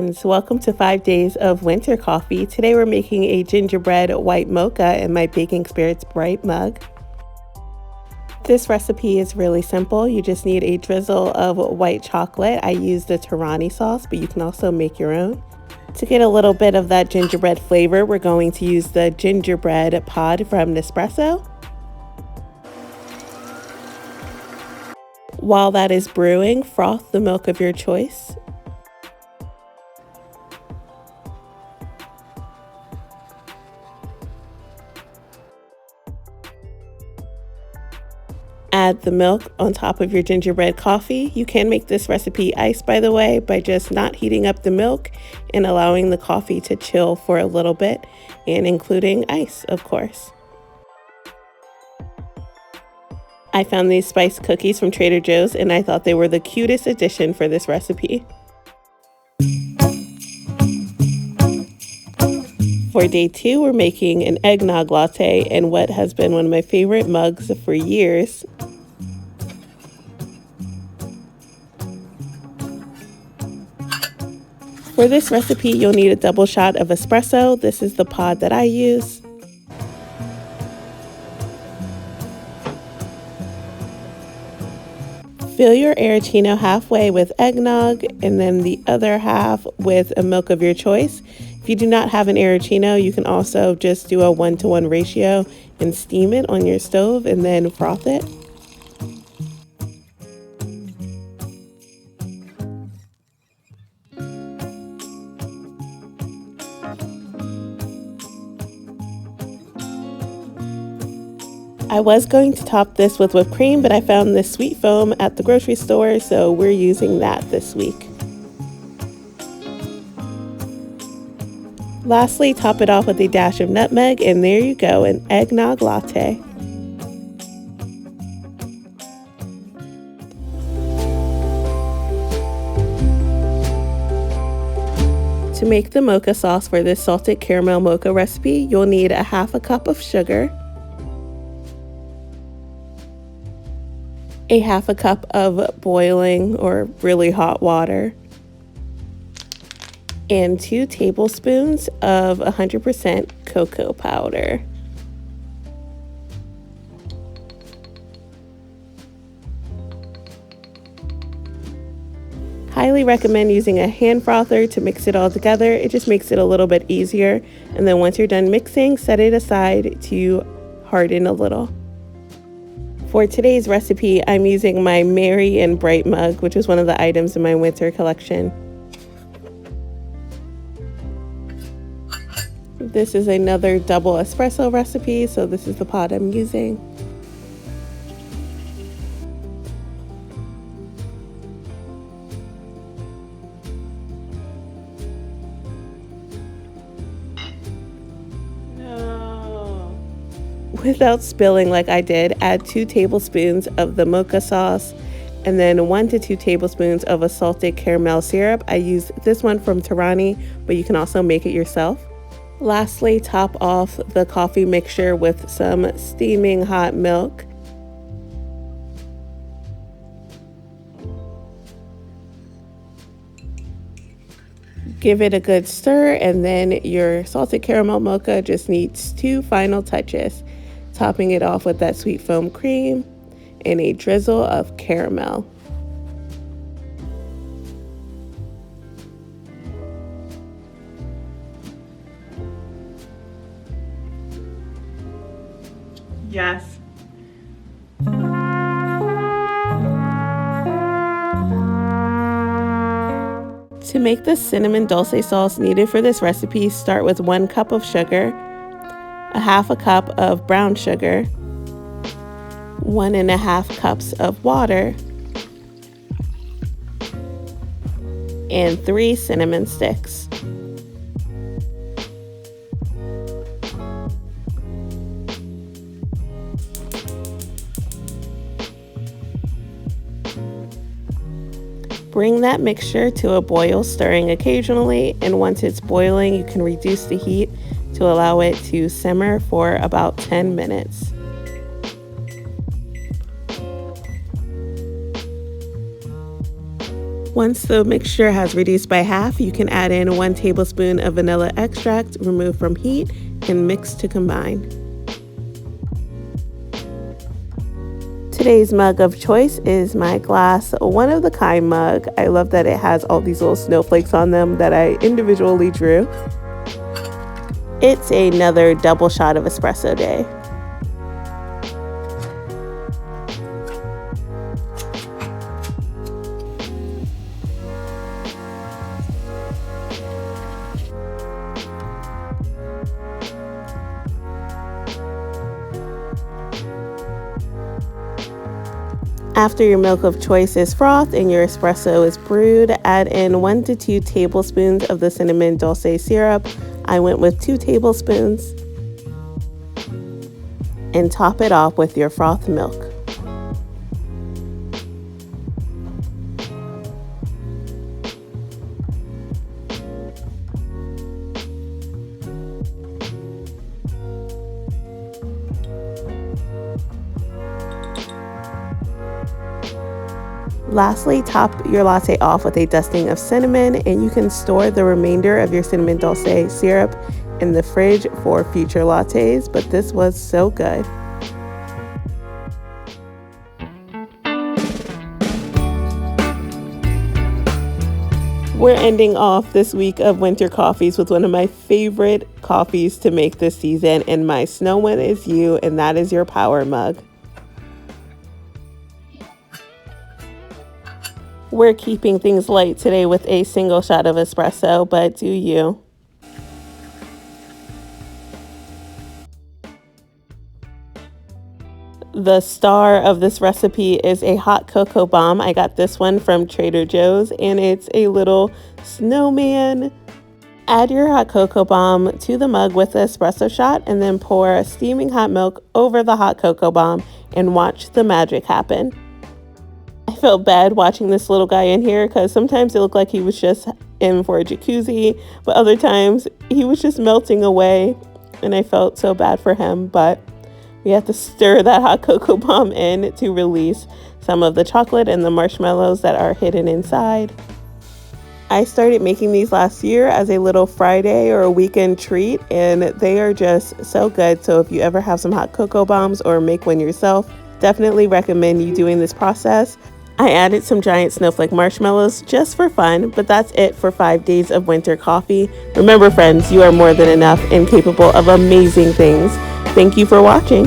friends, welcome to 5 days of winter coffee. Today we're making a gingerbread white mocha in my Baking Spirits bright mug. This recipe is really simple. You just need a drizzle of white chocolate. I use the Torani sauce, but you can also make your own. To get a little bit of that gingerbread flavor, we're going to use the gingerbread pod from Nespresso. While that is brewing, froth the milk of your choice. Add the milk on top of your gingerbread coffee. You can make this recipe iced, by the way, by just not heating up the milk and allowing the coffee to chill for a little bit, and including ice, of course. I found these spice cookies from Trader Joe's and I thought they were the cutest addition for this recipe. For day 2, we're making an eggnog latte in what has been one of my favorite mugs for years. For this recipe, you'll need a double shot of espresso. This is the pod that I use. Fill your Arancino halfway with eggnog and then the other half with a milk of your choice. If you do not have an Arancino, you can also just do a 1-to-1 ratio and steam it on your stove and then froth it. I was going to top this with whipped cream, but I found this sweet foam at the grocery store, so we're using that this week. Lastly, top it off with a dash of nutmeg, and there you go, an eggnog latte. To make the mocha sauce for this salted caramel mocha recipe, you'll need a half a cup of sugar, a half a cup of boiling or really hot water, and 2 tablespoons of 100% cocoa powder. Highly recommend using a hand frother to mix it all together. It just makes it a little bit easier. And then once you're done mixing, set it aside to harden a little. For today's recipe, I'm using my Merry and Bright mug, which is one of the items in my winter collection. This is another double espresso recipe, so this is the pot I'm using. No. Without spilling like I did, add 2 tablespoons of the mocha sauce and then 1 to 2 tablespoons of a salted caramel syrup. I use this one from Torani, but you can also make it yourself. Lastly, top off the coffee mixture with some steaming hot milk. Give it a good stir, and then your salted caramel mocha just needs 2 final touches. Topping it off with that sweet foam cream and a drizzle of caramel. Yes. To make the cinnamon dulce sauce needed for this recipe, start with 1 cup of sugar, a half a cup of brown sugar, 1.5 cups of water, and 3 cinnamon sticks. Bring that mixture to a boil, stirring occasionally, and once it's boiling, you can reduce the heat to allow it to simmer for about 10 minutes. Once the mixture has reduced by half, you can add in 1 tablespoon of vanilla extract removed from heat and mix to combine. Today's mug of choice is my glass one-of-the-kind mug. I love that it has all these little snowflakes on them that I individually drew. It's another double shot of espresso day. After your milk of choice is frothed and your espresso is brewed, add in 1 to 2 tablespoons of the cinnamon Dulce syrup. I went with 2 tablespoons. And top it off with your frothed milk. Lastly, top your latte off with a dusting of cinnamon, and you can store the remainder of your cinnamon Dolce syrup in the fridge for future lattes, but this was so good. We're ending off this week of winter coffees with one of my favorite coffees to make this season, and my snow one is you, and that is your power mug. We're keeping things light today with a single shot of espresso, but do you? The star of this recipe is a hot cocoa bomb. I got this one from Trader Joe's, and it's a little snowman. Add your hot cocoa bomb to the mug with the espresso shot, and then pour steaming hot milk over the hot cocoa bomb and watch the magic happen. I felt bad watching this little guy in here because sometimes it looked like he was just in for a jacuzzi, but other times he was just melting away, and I felt so bad for him. But we have to stir that hot cocoa bomb in to release some of the chocolate and the marshmallows that are hidden inside. I started making these last year as a little Friday or a weekend treat, and they are just so good. So if you ever have some hot cocoa bombs or make one yourself, definitely recommend you doing this process. I added some giant snowflake marshmallows just for fun, but that's it for 5 days of winter coffee. Remember, friends, you are more than enough and capable of amazing things. Thank you for watching.